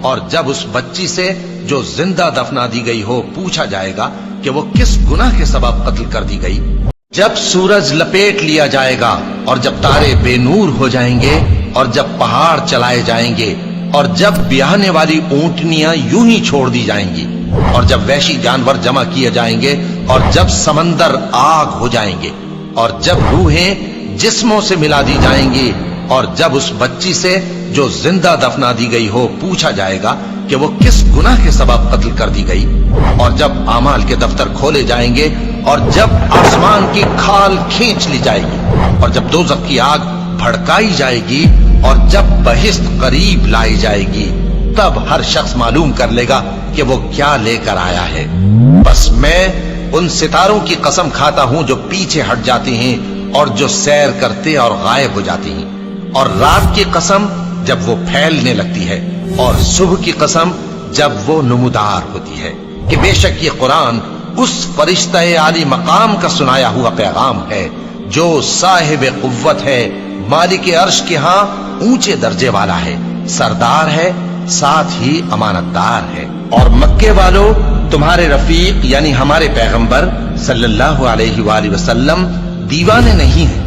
اور جب اس بچی سے جو زندہ دفنا دی گئی ہو پوچھا جائے گا کہ وہ کس گناہ کے سبب قتل کر دی گئی، جب سورج لپیٹ لیا جائے گا اور جب تارے بے نور ہو جائیں گے اور جب پہاڑ چلائے جائیں گے اور جب بیاہنے والی اونٹنیاں یوں ہی چھوڑ دی جائیں گی اور جب وحشی جانور جمع کیے جائیں گے اور جب سمندر آگ ہو جائیں گے اور جب روحیں جسموں سے ملا دی جائیں گی اور جب اس بچی سے جو زندہ دفنا دی گئی ہو پوچھا جائے گا کہ وہ کس گناہ کے سبب قتل کر دی گئی، اور جب اعمال کے دفتر کھولے جائیں گے اور جب آسمان کی کھال کھینچ لی جائے گی اور جب دوزخ کی آگ بھڑکائی جائے گی اور جب بہشت قریب لائی جائے گی، تب ہر شخص معلوم کر لے گا کہ وہ کیا لے کر آیا ہے۔ بس میں ان ستاروں کی قسم کھاتا ہوں جو پیچھے ہٹ جاتی ہیں اور جو سیر کرتے اور غائب ہو جاتی ہیں، اور رات کی قسم جب وہ پھیلنے لگتی ہے، اور صبح کی قسم جب وہ نمودار ہوتی ہے، کہ بے شک یہ قرآن اس فرشتہ عالی مقام کا سنایا ہوا پیغام ہے جو صاحب قوت ہے، مالک عرش کے ہاں اونچے درجے والا ہے، سردار ہے، ساتھ ہی امانت دار ہے۔ اور مکے والو، تمہارے رفیق یعنی ہمارے پیغمبر صلی اللہ علیہ وآلہ وسلم دیوانے نہیں ہیں،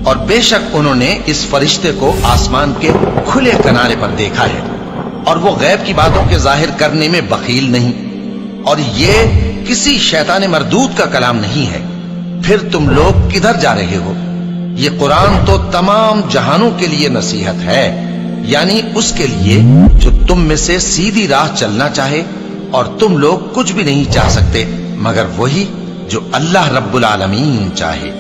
اور بے شک انہوں نے اس فرشتے کو آسمان کے کھلے کنارے پر دیکھا ہے، اور وہ غیب کی باتوں کے ظاہر کرنے میں بخیل نہیں، اور یہ کسی شیطان مردود کا کلام نہیں ہے۔ پھر تم لوگ کدھر جا رہے ہو؟ یہ قرآن تو تمام جہانوں کے لیے نصیحت ہے، یعنی اس کے لیے جو تم میں سے سیدھی راہ چلنا چاہے، اور تم لوگ کچھ بھی نہیں چاہ سکتے مگر وہی جو اللہ رب العالمین چاہے۔